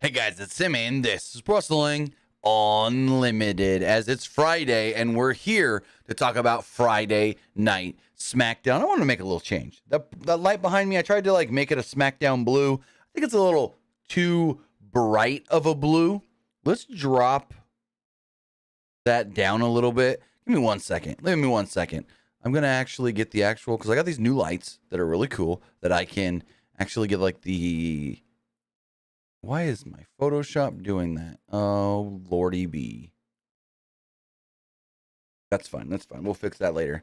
Hey guys, it's Sim and this is Wrestling Unlimited, as it's Friday and we're here to talk about Friday Night Smackdown. I want to make a little change. That light behind me, I tried to make it a Smackdown blue. I think it's a little too bright of a blue. Let's drop that down a little bit. Give me 1 second. Give me 1 second. I'm going to actually get the actual, because I got these new lights that are really cool that I can actually get the... Why is my Photoshop doing that? Oh, Lordy B. That's fine. That's fine. We'll fix that later.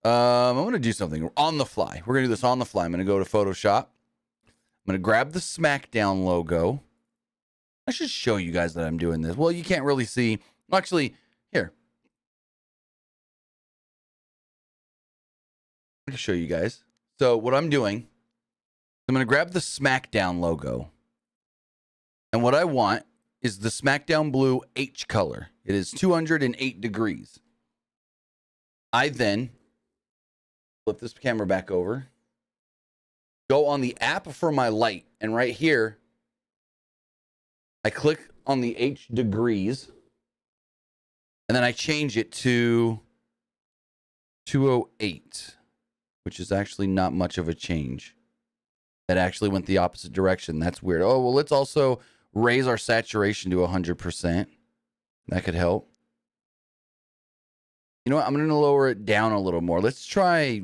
I'm going to do something on the fly. We're going to do this on the fly. I'm going to go to Photoshop. I'm going to grab the Smackdown logo. I should show you guys that I'm doing this. Well, you can't really see. Actually, here. I can show you guys. So what I'm doing, I'm going to grab the Smackdown logo. And what I want is the Smackdown blue H color. It is 208 degrees. I then flip this camera back over, go on the app for my light, and right here, I click on the H degrees, and then I change it to 208, which is actually not much of a change. That actually went the opposite direction. That's weird. Oh, well, let's also raise our saturation to 100%. That could help. You know what? I'm going to lower it down a little more. Let's try.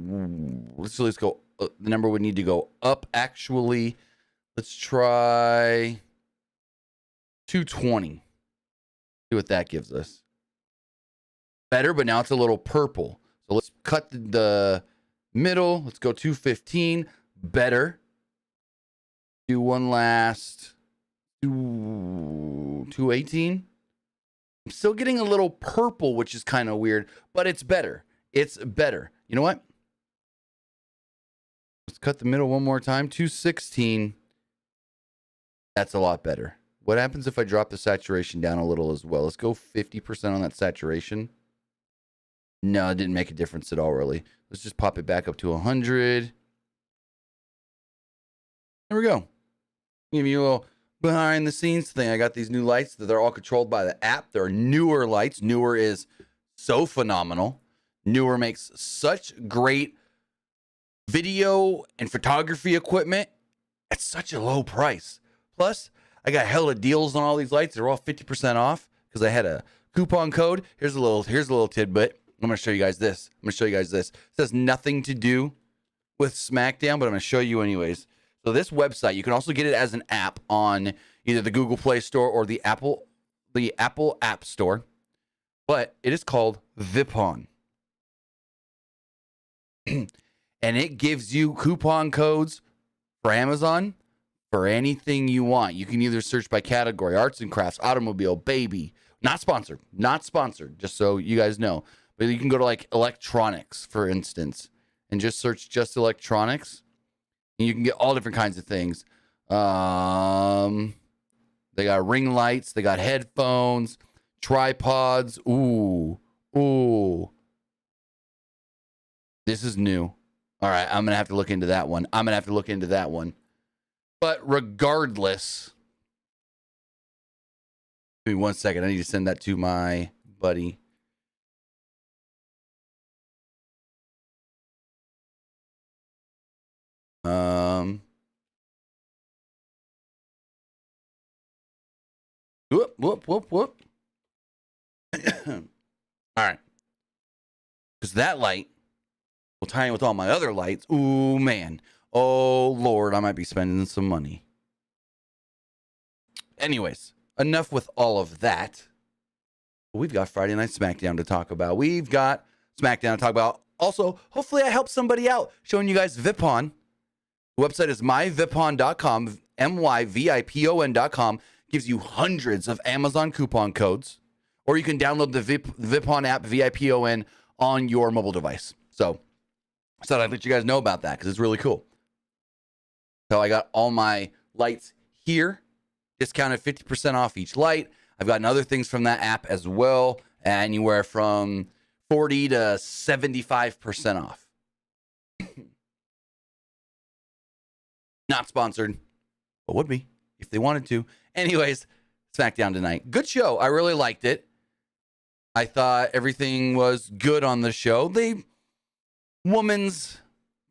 Let's go. The number would need to go up, actually. Let's try 220. See what that gives us. Better, but now it's a little purple. So let's cut the middle. Let's go 215. Better. Do one last. 218. I'm still getting a little purple, which is kind of weird, but it's better. It's better. You know what? Let's cut the middle one more time. 216. That's a lot better. What happens if I drop the saturation down a little as well? Let's go 50% on that saturation. No, it didn't make a difference at all, really. Let's just pop it back up to 100. There we go. Give you a little behind the scenes thing. I got these new lights that they're all controlled by the app. They're newer lights. Newer is so phenomenal. Newer makes such great video and photography equipment at such a low price. Plus, I got hella deals on all these lights. They're all 50% off because I had a coupon code. Here's a little tidbit. I'm going to show you guys this. It has nothing to do with Smackdown, but I'm going to show you anyways. So this website, you can also get it as an app on either the Google Play Store or the Apple App Store. But it is called Vipon. And it gives you coupon codes for Amazon for anything you want. You can either search by category, arts and crafts, automobile, baby. Not sponsored, just so you guys know. But you can go to electronics, for instance, and just search just electronics. And you can get all different kinds of things. They got ring lights. They got headphones, tripods. Ooh. This is new. All right, I'm going to have to look into that one. But regardless, give me 1 second. I need to send that to my buddy. Whoop. All right. Because that light will tie in with all my other lights. Ooh, man. Oh, Lord, I might be spending some money. Anyways, enough with all of that. We've got Friday Night Smackdown to talk about. Also, hopefully I helped somebody out showing you guys Vipon. The website is myvipon.com, myvipon.com. Gives you hundreds of Amazon coupon codes, or you can download the Vipon app, VIPON, on your mobile device. So I thought I'd let you guys know about that because it's really cool. So I got all my lights here, discounted 50% off each light. I've gotten other things from that app as well, anywhere from 40 to 75% off. Not sponsored, but would be if they wanted to. Anyways, SmackDown tonight. Good show. I really liked it. I thought everything was good on the show. The women's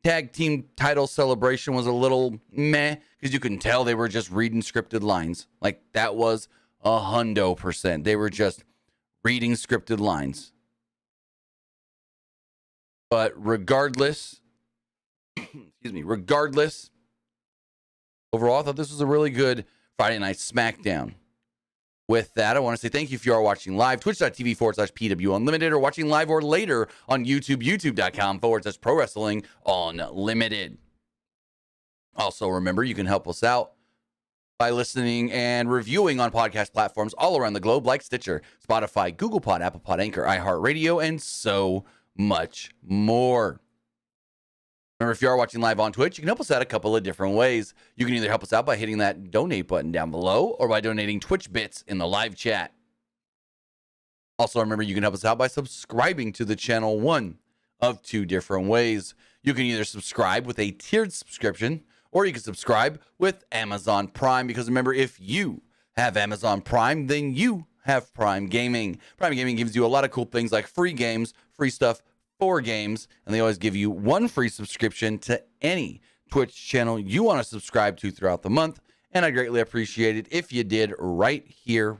tag team title celebration was a little meh because you can tell they were just reading scripted lines. Like, that was 100%. They were just reading scripted lines. But regardless, overall, I thought this was a really good Friday Night SmackDown. With that, I want to say thank you if you are watching live, twitch.tv/PW Unlimited, or watching live or later on YouTube, youtube.com/Pro Wrestling Unlimited. Also, remember, you can help us out by listening and reviewing on podcast platforms all around the globe like Stitcher, Spotify, Google Pod, Apple Pod, Anchor, iHeartRadio, and so much more. Remember, if you are watching live on Twitch, you can help us out a couple of different ways. You can either help us out by hitting that donate button down below or by donating Twitch bits in the live chat. Also, remember, you can help us out by subscribing to the channel one of two different ways. You can either subscribe with a tiered subscription, or you can subscribe with Amazon Prime, because remember, if you have Amazon Prime, then you have Prime Gaming. Prime Gaming gives you a lot of cool things like free games, free stuff, 4 games, and they always give you 1 free subscription to any Twitch channel you want to subscribe to throughout the month. And I greatly appreciate it if you did right here,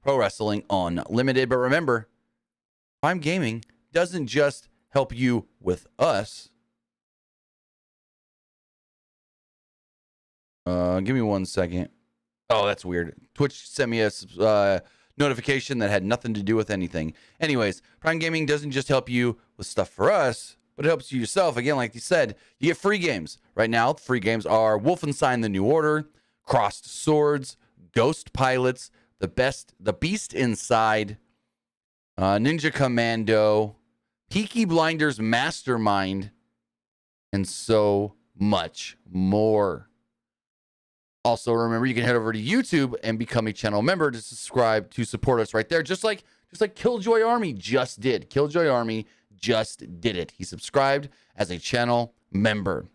Pro Wrestling Unlimited. But remember, Prime Gaming doesn't just help you with us. Give me 1 second. Oh, that's weird. Twitch sent me a notification that had nothing to do with anything. Anyways, Prime Gaming doesn't just help you with stuff for us, but it helps you yourself. Again, like you said, you get free games. Right now, free games are Wolfenstein: The New Order, Crossed Swords, Ghost Pilots, The Beast Inside, Ninja Commando, Peaky Blinders Mastermind, and so much more. Also, remember, you can head over to YouTube and become a channel member to subscribe to support us right there, just like Killjoy Army just did. Killjoy Army just did it. He subscribed as a channel member.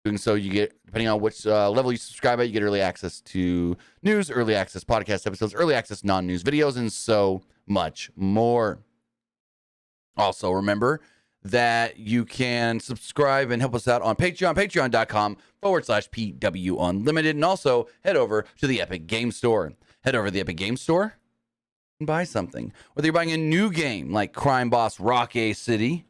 Doing so, you get, depending on which level you subscribe at, you get early access to news, early access podcast episodes, early access non-news videos, and so much more. Also, remember that you can subscribe and help us out on Patreon, patreon.com/PW Unlimited. And also head over to the Epic Game Store. Head over to the Epic Game Store and buy something. Whether you're buying a new game like Crime Boss Rock A City,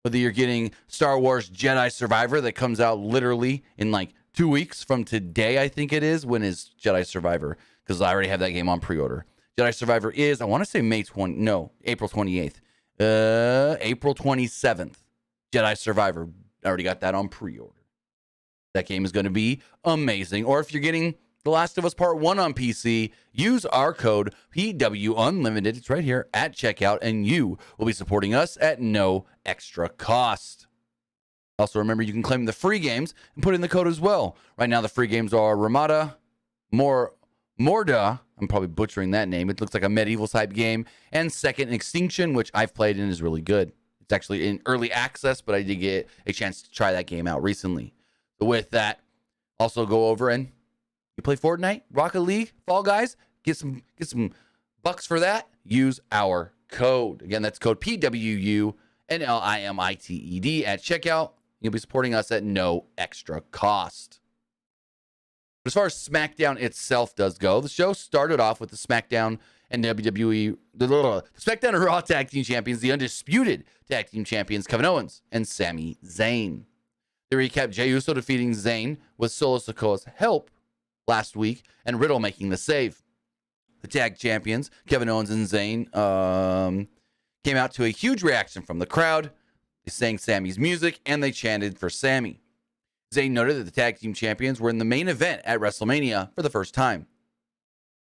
whether you're getting Star Wars Jedi Survivor that comes out literally in like 2 weeks from today, I think it is. When is Jedi Survivor? Because I already have that game on pre-order. Jedi Survivor is, I want to say April 28th. April 27th, Jedi Survivor. I already got that on pre-order. That game is going to be amazing. Or if you're getting The Last of Us Part 1 on PC, use our code PW Unlimited. It's right here at checkout, and you will be supporting us at no extra cost. Also, remember, you can claim the free games and put in the code as well. Right now, the free games are Ramada, Morda, I'm probably butchering that name. It looks like a medieval type game. And Second Extinction, which I've played and is really good. It's actually in early access, but I did get a chance to try that game out recently. So with that, also go over and you play Fortnite, Rocket League, Fall Guys, get some bucks for that. Use our code. Again, that's code PWU NLIMITED at checkout. You'll be supporting us at no extra cost. As far as SmackDown itself does go, the show started off with the SmackDown and WWE, the SmackDown and Raw Tag Team Champions, the undisputed Tag Team Champions, Kevin Owens and Sami Zayn. They recapped Jey Uso defeating Zayn with Solo Sikoa's help last week and Riddle making the save. The Tag Champions, Kevin Owens and Zayn, came out to a huge reaction from the crowd. They sang Sami's music and they chanted for Sami. Zayn noted that the Tag Team Champions were in the main event at WrestleMania for the first time.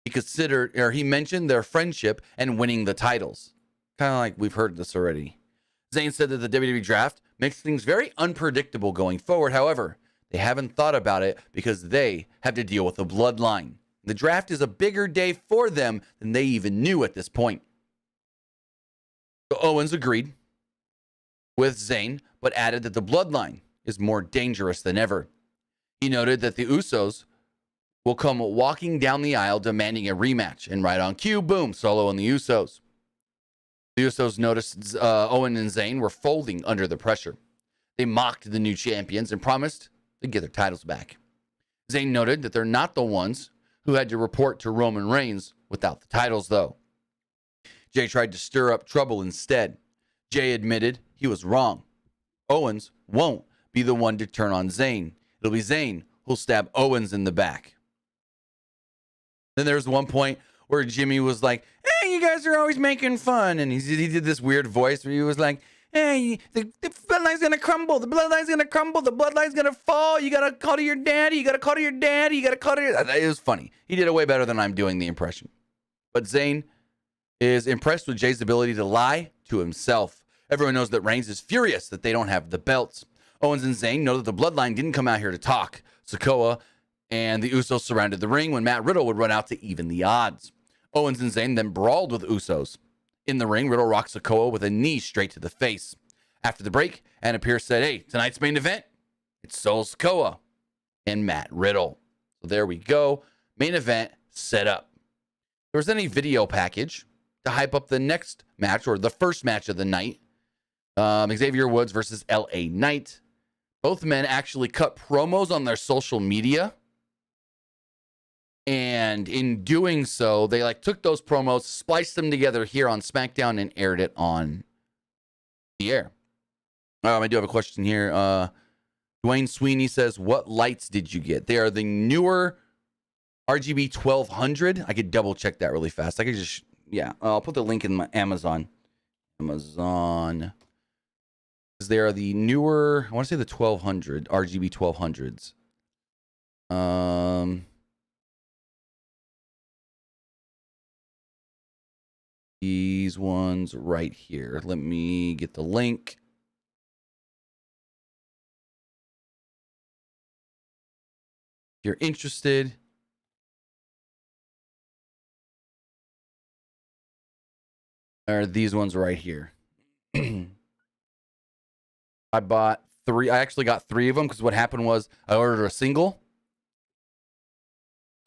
He mentioned their friendship and winning the titles. Kind of like we've heard this already. Zayn said that the WWE draft makes things very unpredictable going forward. However, they haven't thought about it because they have to deal with the bloodline. The draft is a bigger day for them than they even knew at this point. So Owens agreed with Zayn, but added that the bloodline is more dangerous than ever. He noted that the Usos will come walking down the aisle demanding a rematch. And right on cue, boom, Solo and the Usos. The Usos noticed Owen and Zayn were folding under the pressure. They mocked the new champions and promised to get their titles back. Zayn noted that they're not the ones who had to report to Roman Reigns without the titles, though. Jay tried to stir up trouble instead. Jay admitted he was wrong. Owens won't be the one to turn on Zayn. It'll be Zayn who'll stab Owens in the back. Then there's one point where Jimmy was like, hey, you guys are always making fun. And he did this weird voice where he was like, hey, the bloodline's going to crumble. The bloodline's going to crumble. The bloodline's going to fall. You got to call to your daddy. You got to call to your daddy. You got to call to your... It was funny. He did it way better than I'm doing the impression. But Zayn is impressed with Jay's ability to lie to himself. Everyone knows that Reigns is furious that they don't have the belts. Owens and Zayn know that the bloodline didn't come out here to talk. Sikoa and the Usos surrounded the ring when Matt Riddle would run out to even the odds. Owens and Zayn then brawled with Usos. In the ring, Riddle rocked Sikoa with a knee straight to the face. After the break, Anna Pierce said, hey, tonight's main event, it's Sol Sikoa and Matt Riddle. So there we go. Main event set up. There was then a video package to hype up the next match, or the first match of the night. Xavier Woods versus LA Knight. Both men actually cut promos on their social media. And in doing so, they took those promos, spliced them together here on SmackDown, and aired it on the air. I do have a question here. Dwayne Sweeney says, what lights did you get? They are the newer RGB 1200. I could double check that really fast. I could just, I'll put the link in my Amazon. Because they are the newer, I want to say the 1200, RGB 1200s. These ones right here. Let me get the link. If you're interested, are these ones right here. I bought 3. I actually got 3 of them because what happened was I ordered a single.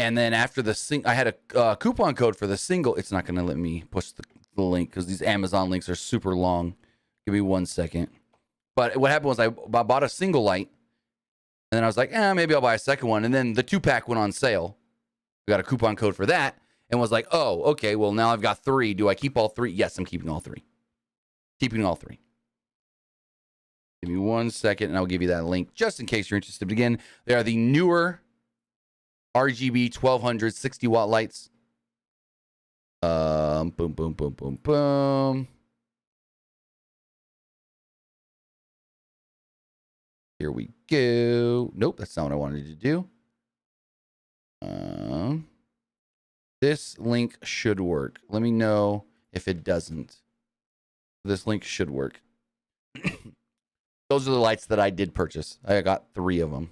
And then after the I had a coupon code for the single. It's not going to let me push the link because these Amazon links are super long. Give me 1 second. But what happened was I bought a single light. And then I was like, maybe I'll buy a second one. And then the 2-pack went on sale. I got a coupon code for that. And was like, oh, okay, well, now I've got 3. Do I keep all 3? Yes, I'm keeping all 3. Keeping all 3. Give me 1 second, and I'll give you that link just in case you're interested. But again, they are the newer RGB 1200 60-watt lights. Boom, boom, boom, boom, boom. Here we go. Nope, that's not what I wanted to do. This link should work. Let me know if it doesn't. This link should work. Those are the lights that I did purchase. I got 3 of them.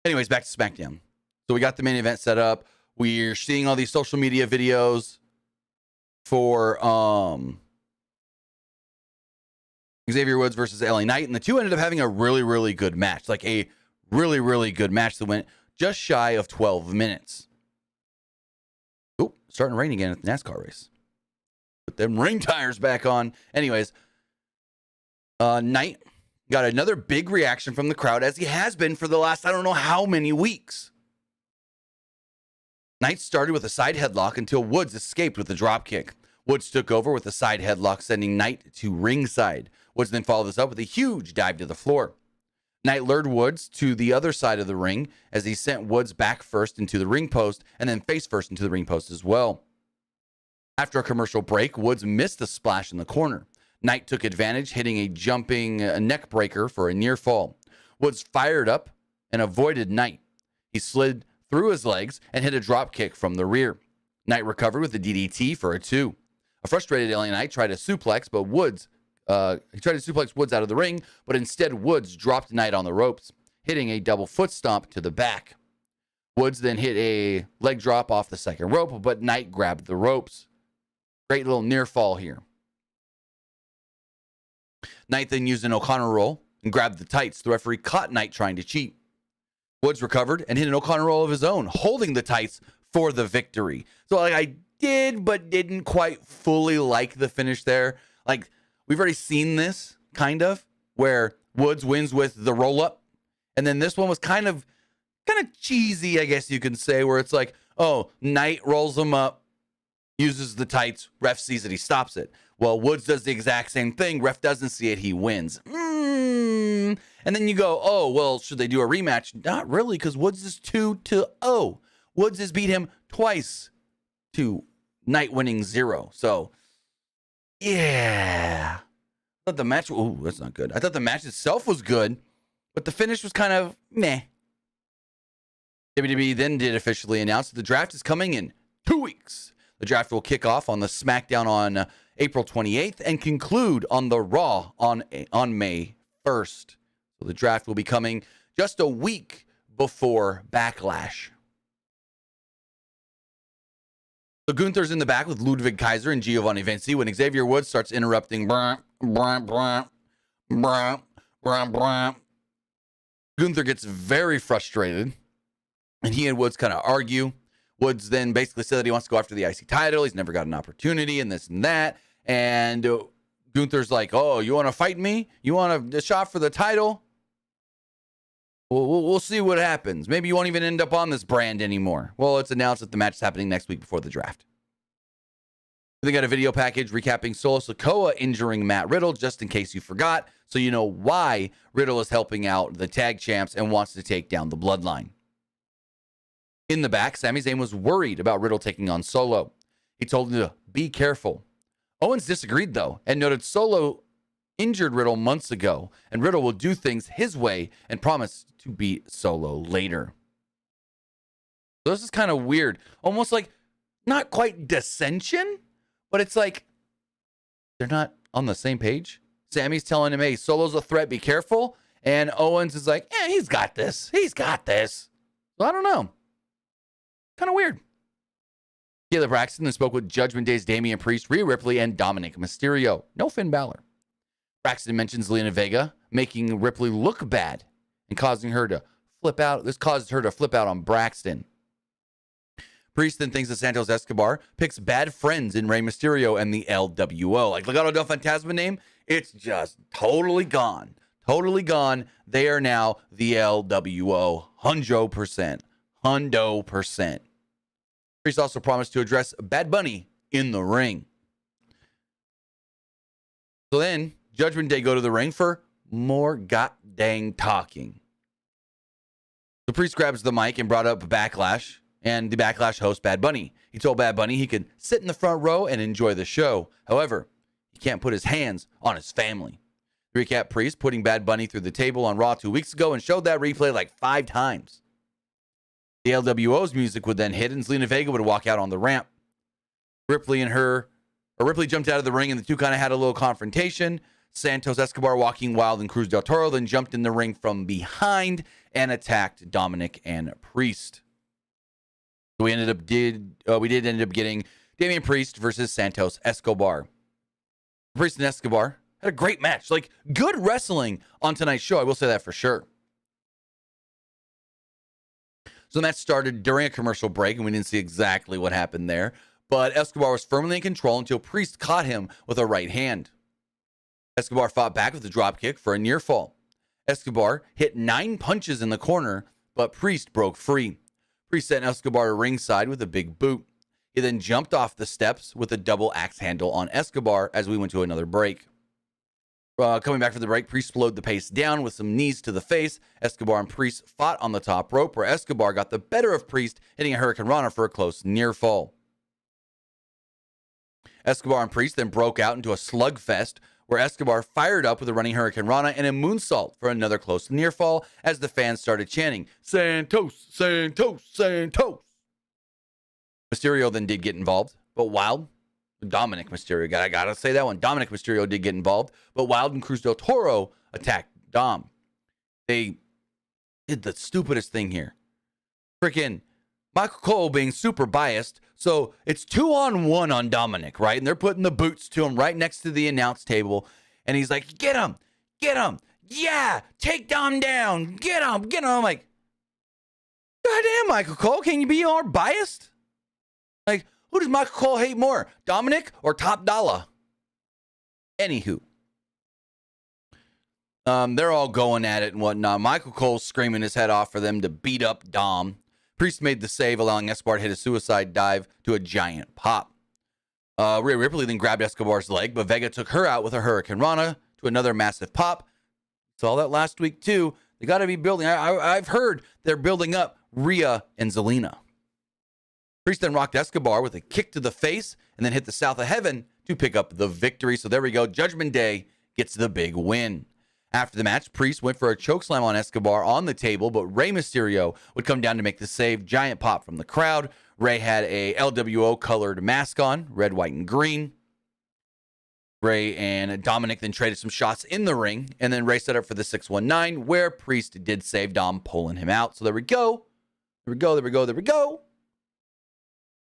Anyways, back to SmackDown. So we got the main event set up. We're seeing all these social media videos for Xavier Woods versus LA Knight. And the two ended up having a really, really good match. Like a really, really good match that went just shy of 12 minutes. Oh, starting to rain again at the NASCAR race. Put them rain tires back on. Anyways, Knight got another big reaction from the crowd, as he has been for the last I don't know how many weeks. Knight started with a side headlock until Woods escaped with a dropkick. Woods took over with a side headlock, sending Knight to ringside. Woods then followed this up with a huge dive to the floor. Knight lured Woods to the other side of the ring as he sent Woods back first into the ring post and then face first into the ring post as well. After a commercial break, Woods missed a splash in the corner. Knight took advantage, hitting a jumping neck breaker for a near fall. Woods fired up and avoided Knight. He slid through his legs and hit a drop kick from the rear. Knight recovered with a DDT for a 2. A frustrated LA Knight tried a suplex, but he tried to suplex Woods out of the ring, but instead Woods dropped Knight on the ropes, hitting a double foot stomp to the back. Woods then hit a leg drop off the second rope, but Knight grabbed the ropes. Great little near fall here. Knight then used an O'Connor roll and grabbed the tights. The referee caught Knight trying to cheat. Woods recovered and hit an O'Connor roll of his own, holding the tights for the victory. So like I did, but didn't quite fully like the finish there. Like we've already seen this kind of where Woods wins with the roll up. And then this one was kind of cheesy, I guess you can say, where it's like, oh, Knight rolls him up, uses the tights, ref sees it, he stops it. Well, Woods does the exact same thing, ref doesn't see it, he wins. And then you go, oh, well, should they do a rematch? Not really, because Woods is 2-0. Woods has beat him twice to Knight winning 0. So, yeah. I thought the match, ooh, that's not good. I thought the match itself was good, but the finish was kind of meh. WWE then did officially announce that the draft is coming in 2 weeks. The draft will kick off on the Smackdown on April 28th and conclude on the Raw on May 1st. So the draft will be coming just a week before Backlash. So Gunther's in the back with Ludwig Kaiser and Giovanni Vinci when Xavier Woods starts interrupting. Gunther gets very frustrated, and he and Woods kind of argue. Woods then basically said that he wants to go after the IC title. He's never got an opportunity and this and that. And Gunther's like, oh, you want to fight me? You want a shot for the title? We'll see what happens. Maybe you won't even end up on this brand anymore. Well, it's announced that the match is happening next week before the draft. They got a video package recapping Solo Sikoa injuring Matt Riddle, just in case you forgot, so you know why Riddle is helping out the tag champs and wants to take down the Bloodline. In the back, Sami Zayn was worried about Riddle taking on Solo. He told him to be careful. Owens disagreed, though, and noted Solo injured Riddle months ago, and Riddle will do things his way and promised to beat Solo later. So this is kind of weird. Almost like, not quite dissension, but it's like they're not on the same page. Sammy's telling him, hey, Solo's a threat, be careful. And Owens is like, he's got this. He's got this. So I don't know. Kind of weird. Taylor Braxton then spoke with Judgment Day's Damian Priest, Rhea Ripley, and Dominic Mysterio. No Finn Balor. Braxton mentions Zelina Vega making Ripley look bad and causing her to flip out. This caused her to flip out on Braxton. Priest then thinks that Santos Escobar picks bad friends in Rey Mysterio and the LWO. Like Legado del Fantasma name, it's just totally gone. Totally gone. They are now the LWO. 100%. 100%. Priest also promised to address Bad Bunny in the ring. So then, Judgment Day go to the ring for more god-dang talking. The Priest grabs the mic and brought up Backlash and the Backlash host Bad Bunny. He told Bad Bunny he could sit in the front row and enjoy the show. However, he can't put his hands on his family. The recap: Priest putting Bad Bunny through the table on Raw 2 weeks ago and showed that replay like 5 times. The LWO's music would then hit and Zelina Vega would walk out on the ramp. Ripley jumped out of the ring and the two kind of had a little confrontation. Santos Escobar, walking wild, and Cruz del Toro then jumped in the ring from behind and attacked Dominic and Priest. We did end up getting Damian Priest versus Santos Escobar. Priest and Escobar had a great match. Like, good wrestling on tonight's show. I will say that for sure. So the match started during a commercial break, and we didn't see exactly what happened there. But Escobar was firmly in control until Priest caught him with a right hand. Escobar fought back with a drop kick for a near fall. Escobar hit 9 punches in the corner, but Priest broke free. Priest sent Escobar to ringside with a big boot. He then jumped off the steps with a double axe handle on Escobar as we went to another break. Coming back from the break, Priest slowed the pace down with some knees to the face. Escobar and Priest fought on the top rope, where Escobar got the better of Priest, hitting a Hurricane Rana for a close near fall. Escobar and Priest then broke out into a slugfest, where Escobar fired up with a running Hurricane Rana and a moonsault for another close near fall as the fans started chanting, Santos, Santos, Santos. Mysterio then did get involved, but Dominic Mysterio, I gotta say that one. Dominic Mysterio did get involved, but Wild and Cruz del Toro attacked Dom. They did the stupidest thing here. Freaking Michael Cole being super biased, so it's 2-on-1 on Dominic, right? And they're putting the boots to him right next to the announce table, and he's like, get him, yeah, take Dom down, get him. I'm like, Goddamn, Michael Cole, can you be more biased? Like, who does Michael Cole hate more, Dominic or Top Dollar? Anywho. They're all going at it and whatnot. Michael Cole's screaming his head off for them to beat up Dom. Priest made the save, allowing Escobar to hit a suicide dive to a giant pop. Rhea Ripley then grabbed Escobar's leg, but Vega took her out with a Hurricane Rana to another massive pop. Saw that last week, too. They got to be building. I've heard they're building up Rhea and Zelina. Priest then rocked Escobar with a kick to the face and then hit the South of Heaven to pick up the victory. So there we go. Judgment Day gets the big win. After the match, Priest went for a chokeslam on Escobar on the table, but Rey Mysterio would come down to make the save. Giant pop from the crowd. Rey had a LWO colored mask on, red, white, and green. Rey and Dominic then traded some shots in the ring, and then Rey set up for the 619, where Priest did save Dom, pulling him out. So there we go. There we go, there we go, there we go.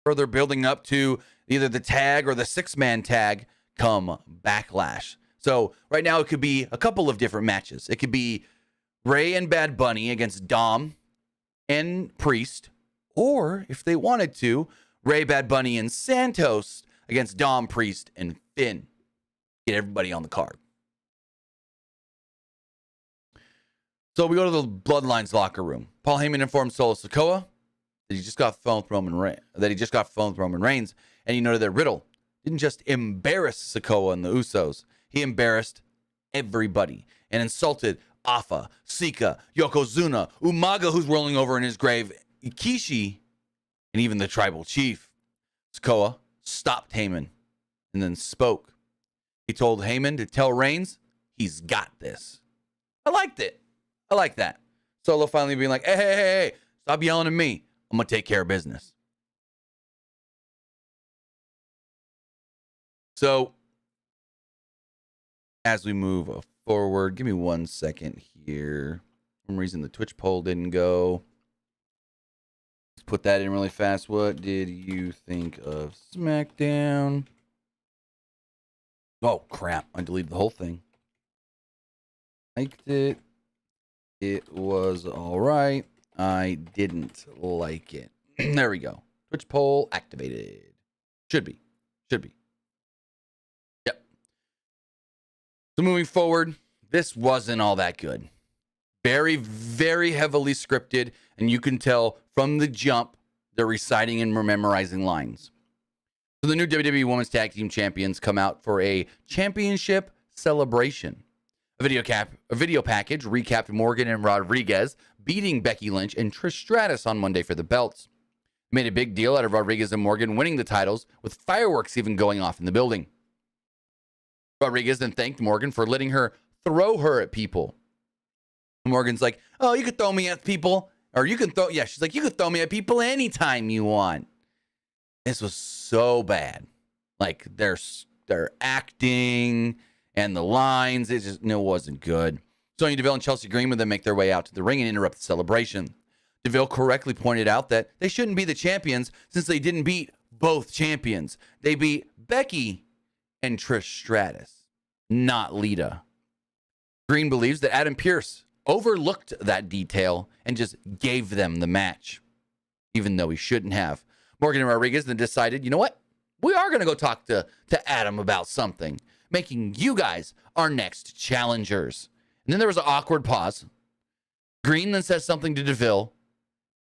Further building up to either the tag or the six-man tag come Backlash. So right now it could be a couple of different matches. It could be Rey and Bad Bunny against Dom and Priest, or if they wanted to, Rey, Bad Bunny, and Santos against Dom, Priest, and Finn. Get everybody on the card. So we go to the Bloodlines locker room. Paul Heyman informed Solo Sikoa that he just got phone with Roman Reigns, and he noted that Riddle didn't just embarrass Sikoa and the Usos. He embarrassed everybody and insulted Afa, Sika, Yokozuna, Umaga, who's rolling over in his grave, Ikishi, and even the tribal chief. Sikoa stopped Heyman and then spoke. He told Heyman to tell Reigns he's got this. I liked it. I like that. Solo finally being like, hey, stop yelling at me. I'm going to take care of business. So, as we move forward, give me 1 second here. For some reason, the Twitch poll didn't go. Let's put that in really fast. What did you think of Smackdown? Oh, crap. I deleted the whole thing. Liked it. It was all right. I didn't like it. There we go. Twitch poll activated. Should be. Yep. So moving forward, this wasn't all that good. Very, very heavily scripted, and you can tell from the jump they're reciting and memorizing lines. So the new WWE Women's Tag Team Champions come out for a championship celebration. A video package recapped Morgan and Rodriguez beating Becky Lynch and Trish Stratus on Monday for the belts. Made a big deal out of Rodriguez and Morgan winning the titles, with fireworks even going off in the building. Rodriguez then thanked Morgan for letting her throw her at people. Morgan's like, oh, you could throw me at people. Or you can throw, she's like, you could throw me at people anytime you want. This was so bad. Like, they're acting and the lines, it wasn't good. Sonya Deville and Chelsea Green would then make their way out to the ring and interrupt the celebration. Deville correctly pointed out that they shouldn't be the champions since they didn't beat both champions. They beat Becky and Trish Stratus, not Lita. Green believes that Adam Pearce overlooked that detail and just gave them the match, even though he shouldn't have. Morgan and Rodriguez then decided, you know what? We are going to go talk to Adam about something, making you guys our next challengers. And then there was an awkward pause. Green then says something to Deville.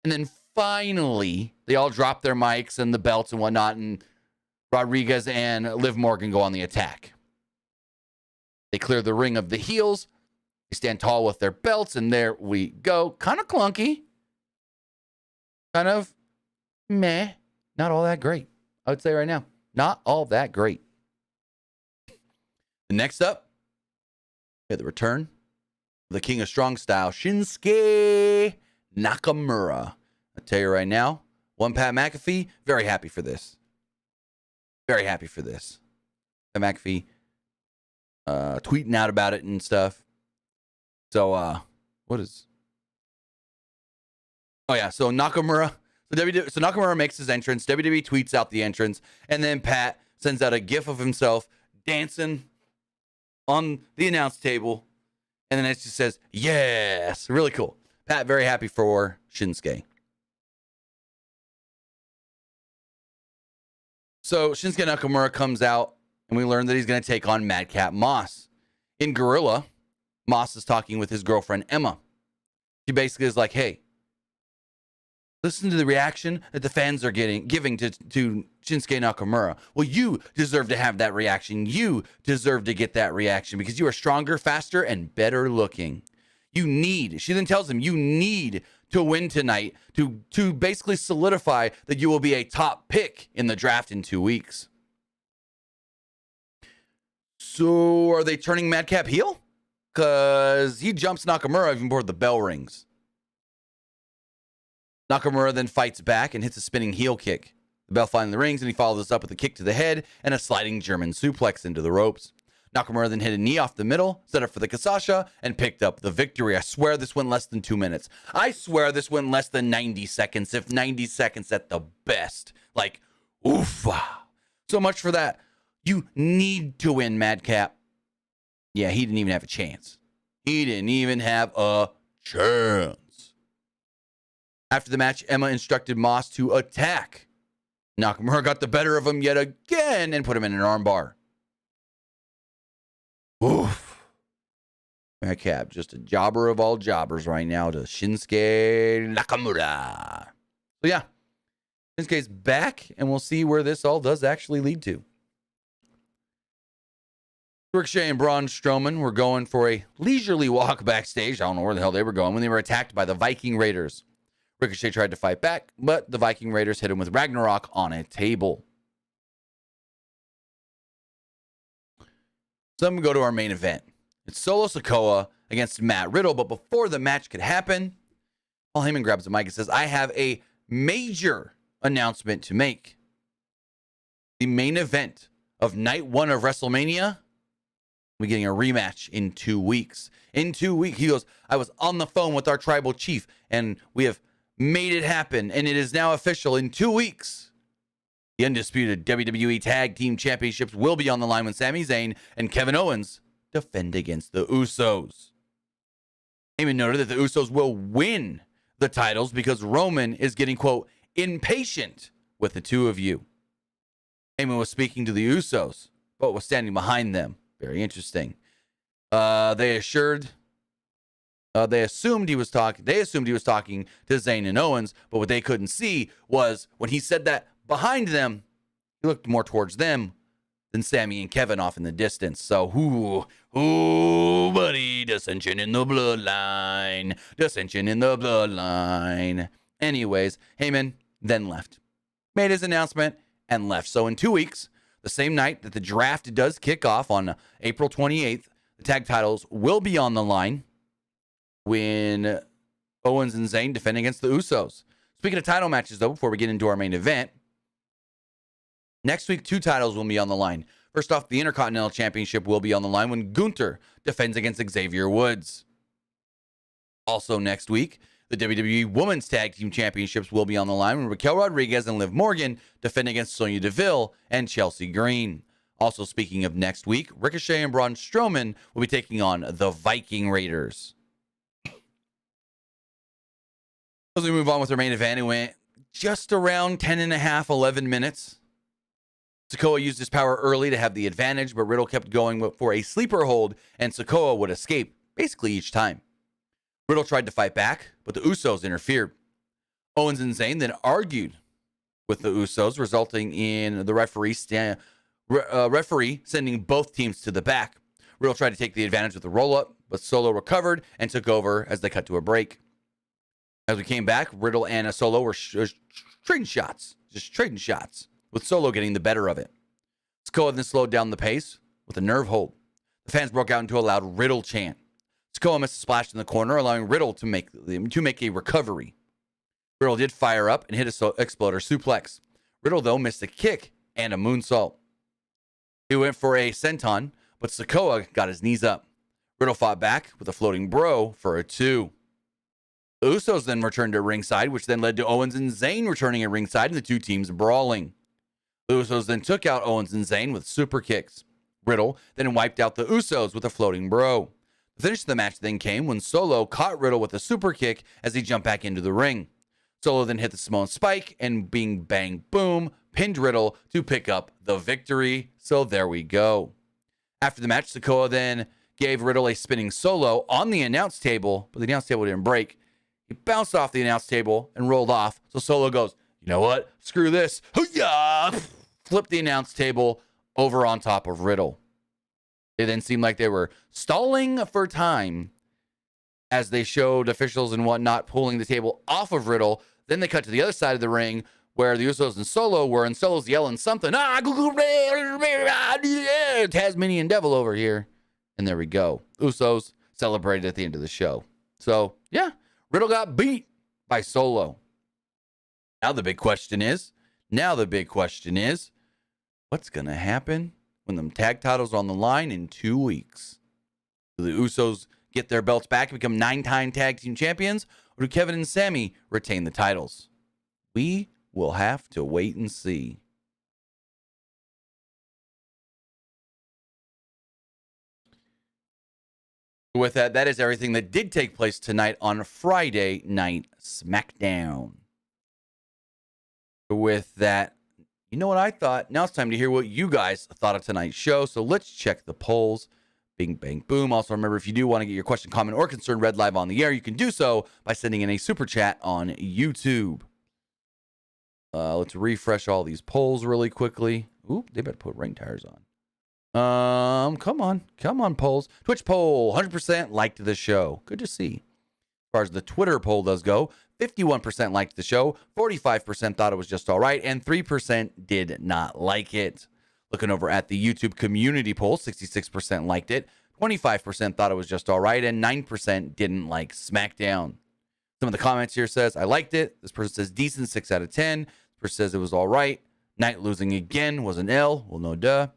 And then finally, they all drop their mics and the belts and whatnot, and Rodriguez and Liv Morgan go on the attack. They clear the ring of the heels. They stand tall with their belts, and there we go. Kind of clunky. Kind of meh. Not all that great. I would say right now, not all that great. Next up, we have the return of the King of Strong Style, Shinsuke Nakamura. I'll tell you right now, one Pat McAfee, very happy for this. Very happy for this. Pat McAfee tweeting out about it and stuff. So, so Nakamura. So Nakamura makes his entrance. WWE tweets out the entrance, and then Pat sends out a gif of himself dancing on the announce table, and then it just says, yes. Really cool. Pat, very happy for Shinsuke. So Shinsuke Nakamura comes out, and we learn that he's going to take on Madcap Moss. In Gorilla, Moss is talking with his girlfriend, Emma. She basically is like, hey, listen to the reaction that the fans are giving to Shinsuke Nakamura. Well, you deserve to have that reaction. You deserve to get that reaction because you are stronger, faster, and better looking. She then tells him, you need to win tonight to basically solidify that you will be a top pick in the draft in 2 weeks. So are they turning Madcap heel? Because he jumps Nakamura even before the bell rings. Nakamura then fights back and hits a spinning heel kick. The bell finally rings, and he follows this up with a kick to the head and a sliding German suplex into the ropes. Nakamura then hit a knee off the middle, set up for the Kasasha, and picked up the victory. I swear this went less than 2 minutes. I swear this went less than 90 seconds, if 90 seconds at the best. Like, oofa. So much for that. You need to win, Madcap. Yeah, he didn't even have a chance. He didn't even have a chance. After the match, Emma instructed Moss to attack. Nakamura got the better of him yet again and put him in an armbar. Oof. Madcap, just a jobber of all jobbers right now to Shinsuke Nakamura. So yeah, Shinsuke's back, and we'll see where this all does actually lead to. Ricochet and Braun Strowman were going for a leisurely walk backstage. I don't know where the hell they were going when they were attacked by the Viking Raiders. Ricochet tried to fight back, but the Viking Raiders hit him with Ragnarok on a table. So then we go to our main event. It's Solo Sikoa against Matt Riddle, but before the match could happen, Paul Heyman grabs the mic and says, I have a major announcement to make. The main event of night 1 of WrestleMania, we're getting a rematch in 2 weeks. In 2 weeks, he goes, I was on the phone with our tribal chief, and we have made it happen, and it is now official. In 2 weeks, the undisputed WWE Tag Team Championships will be on the line when Sami Zayn and Kevin Owens defend against the Usos. Heyman noted that the Usos will win the titles because Roman is getting, quote, impatient with the two of you. Heyman was speaking to the Usos, but was standing behind them. Very interesting. They assumed he was talking to Zayn and Owens, but what they couldn't see was when he said that behind them, he looked more towards them than Sami and Kevin off in the distance. So, buddy, dissension in the bloodline. Dissension in the bloodline. Anyways, Heyman then left. Made his announcement and left. So in 2 weeks, the same night that the draft does kick off on April 28th, the tag titles will be on the line when Owens and Zayn defend against the Usos. Speaking of title matches, though, before we get into our main event, next week, 2 titles will be on the line. First off, the Intercontinental Championship will be on the line when Gunther defends against Xavier Woods. Also next week, the WWE Women's Tag Team Championships will be on the line when Raquel Rodriguez and Liv Morgan defend against Sonya Deville and Chelsea Green. Also speaking of next week, Ricochet and Braun Strowman will be taking on the Viking Raiders. As we move on with our main event, it went just around 10 and a half, 11 minutes. Sikoa used his power early to have the advantage, but Riddle kept going for a sleeper hold, and Sikoa would escape basically each time. Riddle tried to fight back, but the Usos interfered. Owens and Zayn then argued with the Usos, resulting in the referee sending both teams to the back. Riddle tried to take the advantage with the roll-up, but Solo recovered and took over as they cut to a break. As we came back, Riddle and Solo were trading shots, with Solo getting the better of it. Sikoa then slowed down the pace with a nerve hold. The fans broke out into a loud Riddle chant. Sikoa missed a splash in the corner, allowing Riddle to make a recovery. Riddle did fire up and hit a exploder suplex. Riddle, though, missed a kick and a moonsault. He went for a senton, but Sikoa got his knees up. Riddle fought back with a floating bro for a 2. The Usos then returned to ringside, which then led to Owens and Zayn returning at ringside and the two teams brawling. The Usos then took out Owens and Zayn with super kicks. Riddle then wiped out the Usos with a floating bro. The finish of the match then came when Solo caught Riddle with a super kick as he jumped back into the ring. Solo then hit the Samoan spike and bing, bang, boom, pinned Riddle to pick up the victory. So there we go. After the match, Sikoa then gave Riddle a spinning solo on the announce table, but the announce table didn't break. He bounced off the announce table and rolled off. So Solo goes, you know what? Screw this. Hoo-yah! Flipped the announce table over on top of Riddle. It then seemed like they were stalling for time as they showed officials and whatnot pulling the table off of Riddle. Then they cut to the other side of the ring where the Usos and Solo were, and Solo's yelling something. Tasmanian Devil over here. And there we go. Usos celebrated at the end of the show. So, yeah, Riddle got beat by Solo. Now the big question is, what's going to happen when the tag titles are on the line in 2 weeks? Do the Usos get their belts back and become 9-time tag team champions? Or do Kevin and Sami retain the titles? We will have to wait and see. With that, that is everything that did take place tonight on Friday Night Smackdown. With that, you know what I thought? Now it's time to hear what you guys thought of tonight's show. So let's check the polls. Bing, bang, boom. Also, remember, if you do want to get your question, comment, or concern read live on the air, you can do so by sending in a super chat on YouTube. Let's refresh all these polls really quickly. Oop, they better put rain tires on. Come on, polls. Twitch poll, 100% liked the show. Good to see. As far as the Twitter poll does go, 51% liked the show, 45% thought it was just all right, and 3% did not like it. Looking over at the YouTube community poll, 66% liked it, 25% thought it was just all right, and 9% didn't like SmackDown. Some of the comments here says, I liked it. This person says decent, 6 out of 10. This person says it was all right. Knight losing again was an L. Well, no duh.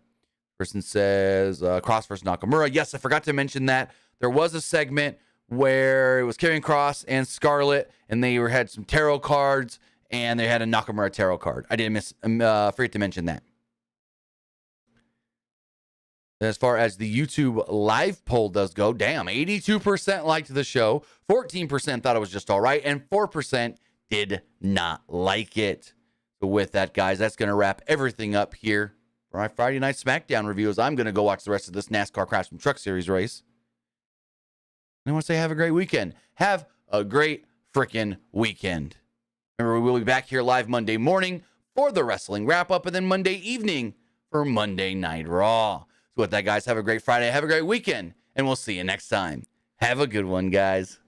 Person says Cross versus Nakamura. Yes, I forgot to mention that. There was a segment where it was Karrion Kross and Scarlett, and they had some tarot cards, and they had a Nakamura tarot card. I didn't forget to mention that. As far as the YouTube live poll does go, damn, 82% liked the show, 14% thought it was just all right, and 4% did not like it. So with that, guys, that's going to wrap everything up here for my Friday Night Smackdown reviews. I'm going to go watch the rest of this NASCAR Craftsman Truck Series race. And I want to say have a great weekend. Have a great freaking weekend. Remember, we will be back here live Monday morning for the wrestling wrap-up, and then Monday evening for Monday Night Raw. So with that, guys, have a great Friday. Have a great weekend, and we'll see you next time. Have a good one, guys.